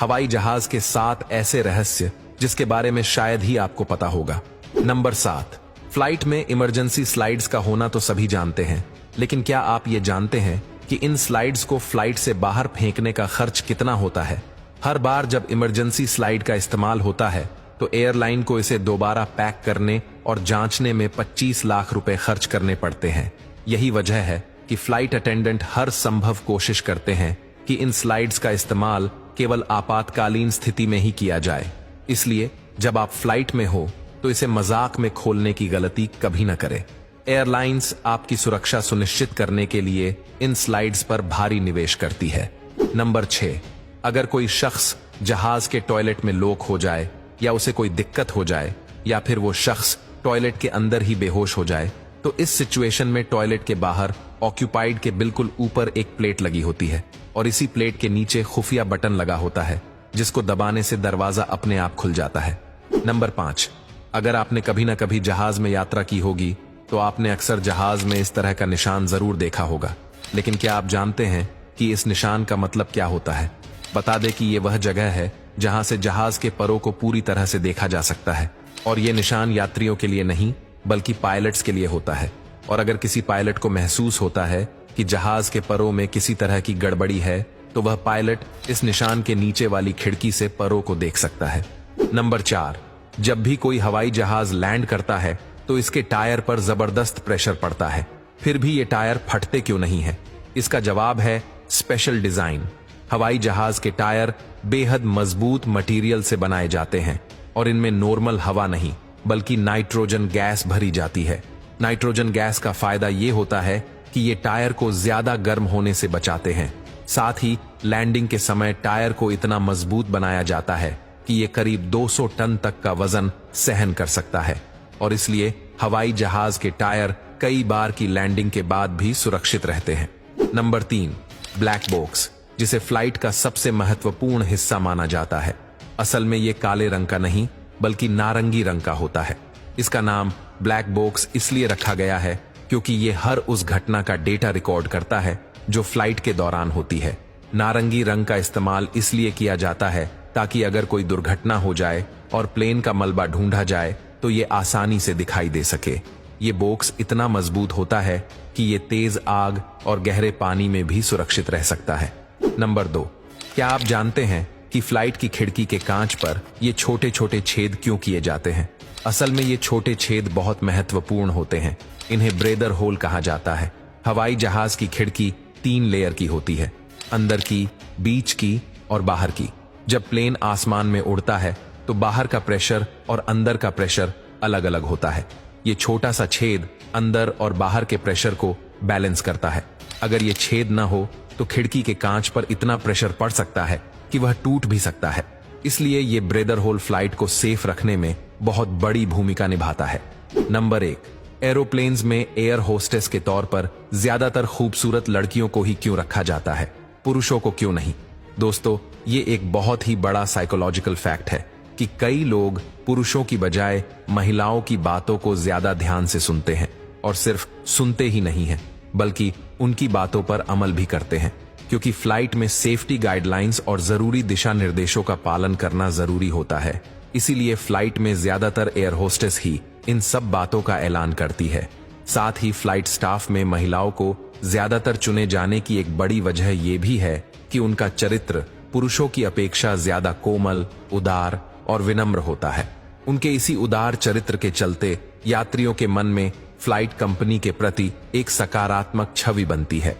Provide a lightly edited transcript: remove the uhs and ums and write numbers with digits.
हवाई जहाज के 7 ऐसे रहस्य जिसके बारे में शायद ही आपको पता होगा। नंबर 7, फ्लाइट में इमरजेंसी स्लाइड्स का होना तो सभी जानते हैं, लेकिन क्या आप ये जानते हैं कि इन स्लाइड्स को फ्लाइट से बाहर फेंकने का खर्च कितना होता है? हर बार जब इमरजेंसी स्लाइड का इस्तेमाल होता है तो एयरलाइन को इसे दोबारा पैक करने और जांचने में 25 लाख रुपए खर्च करने पड़ते हैं। यही वजह है कि फ्लाइट अटेंडेंट हर संभव कोशिश करते हैं कि इन स्लाइड्स का इस्तेमाल केवल आपातकालीन स्थिति में ही किया जाए। इसलिए जब आप फ्लाइट में हो तो इसे मजाक में खोलने की गलती कभी न करें। एयरलाइंस आपकी सुरक्षा सुनिश्चित करने के लिए इन स्लाइड्स पर भारी निवेश करती है। नंबर 6, अगर कोई शख्स जहाज के टॉयलेट में लोक हो जाए या उसे कोई दिक्कत हो जाए या फिर वो शख्स टॉयलेट के अंदर ही बेहोश हो जाए तो इस सिचुएशन में टॉयलेट के बाहर ऑक्यूपाइड के बिल्कुल ऊपर एक प्लेट लगी होती है और इसी प्लेट के नीचे खुफिया बटन लगा होता है जिसको दबाने से दरवाजा अपने आप खुल जाता है। नंबर 5, अगर आपने कभी ना कभी जहाज में यात्रा की होगी तो आपने अक्सर जहाज में इस तरह का निशान जरूर देखा होगा, लेकिन क्या आप जानते हैं कि इस निशान का मतलब क्या होता है? बता दें कि ये वह जगह है जहां से जहाज के परों को पूरी तरह से देखा जा सकता है और ये निशान यात्रियों के लिए नहीं बल्कि पायलट्स के लिए होता है। और अगर किसी पायलट को महसूस होता है कि जहाज के परों में किसी तरह की गड़बड़ी है तो वह पायलट इस निशान के नीचे वाली खिड़की से परों को देख सकता है। नंबर 4, जब भी कोई हवाई जहाज लैंड करता है तो इसके टायर पर जबरदस्त प्रेशर पड़ता है, फिर भी ये टायर फटते क्यों नहीं है? इसका जवाब है स्पेशल डिजाइन। हवाई जहाज के टायर बेहद मजबूत मटेरियल से बनाए जाते हैं और इनमें नॉर्मल हवा नहीं बल्कि नाइट्रोजन गैस भरी जाती है। नाइट्रोजन गैस का फायदा ये होता है कि ये टायर को ज्यादा गर्म होने से बचाते हैं। साथ ही लैंडिंग के समय टायर को इतना मजबूत बनाया जाता है कि ये करीब 200 टन तक का वजन सहन कर सकता है और इसलिए हवाई जहाज के टायर कई बार की लैंडिंग के बाद भी सुरक्षित रहते हैं। नंबर 3, ब्लैक बॉक्स, जिसे फ्लाइट का सबसे महत्वपूर्ण हिस्सा माना जाता है। असल में ये काले रंग का नहीं बल्कि नारंगी रंग का होता है। इसका नाम ब्लैक बॉक्स इसलिए रखा गया है क्योंकि ये हर उस घटना का डेटा रिकॉर्ड करता है जो फ्लाइट के दौरान होती है। नारंगी रंग का इस्तेमाल इसलिए किया जाता है ताकि अगर कोई दुर्घटना हो जाए और प्लेन का मलबा ढूंढा जाए तो ये आसानी से दिखाई दे सके। ये बॉक्स इतना मजबूत होता है कि ये तेज आग और गहरे पानी में भी सुरक्षित रह सकता है। नंबर 2, क्या आप जानते हैं कि फ्लाइट की खिड़की के कांच पर ये छोटे छोटे छेद क्यों किए जाते हैं? असल में ये छोटे छेद बहुत महत्वपूर्ण होते हैं। इन्हें ब्रेदर होल कहा जाता है। हवाई जहाज की खिड़की 3 लेयर की होती है, अंदर की, बीच की और बाहर की। जब प्लेन आसमान में उड़ता है तो बाहर का प्रेशर और अंदर का प्रेशर अलग अलग होता है। ये छोटा सा छेद अंदर और बाहर के प्रेशर को बैलेंस करता है। अगर ये छेद ना हो तो खिड़की के कांच पर इतना प्रेशर पड़ सकता है कि वह टूट भी सकता है। इसलिए ये ब्रेदर होल फ्लाइट को सेफ रखने में बहुत बड़ी भूमिका निभाता है। नंबर 1, एरोप्लेन्स में एयर होस्टेस के तौर पर ज्यादातर खूबसूरत लड़कियों को ही क्यों रखा जाता है, पुरुषों को क्यों नहीं? दोस्तों, ये एक बहुत ही बड़ा साइकोलॉजिकल फैक्ट है कि कई लोग पुरुषों की बजाय महिलाओं की बातों को ज्यादा ध्यान से सुनते हैं और सिर्फ सुनते ही नहीं हैं बल्कि उनकी बातों पर अमल भी करते हैं, क्योंकि फ्लाइट में सेफ्टी गाइडलाइंस और जरूरी दिशा निर्देशों का पालन करना जरूरी होता है। इसीलिए फ्लाइट में ज्यादातर एयर होस्टेस ही इन सब बातों का ऐलान करती है। साथ ही फ्लाइट स्टाफ में महिलाओं को ज्यादातर चुने जाने की एक बड़ी वजह यह भी है कि उनका चरित्र पुरुषों की अपेक्षा ज्यादा कोमल, उदार और विनम्र होता है। उनके इसी उदार चरित्र के चलते यात्रियों के मन में फ्लाइट कंपनी के प्रति एक सकारात्मक छवि बनती है।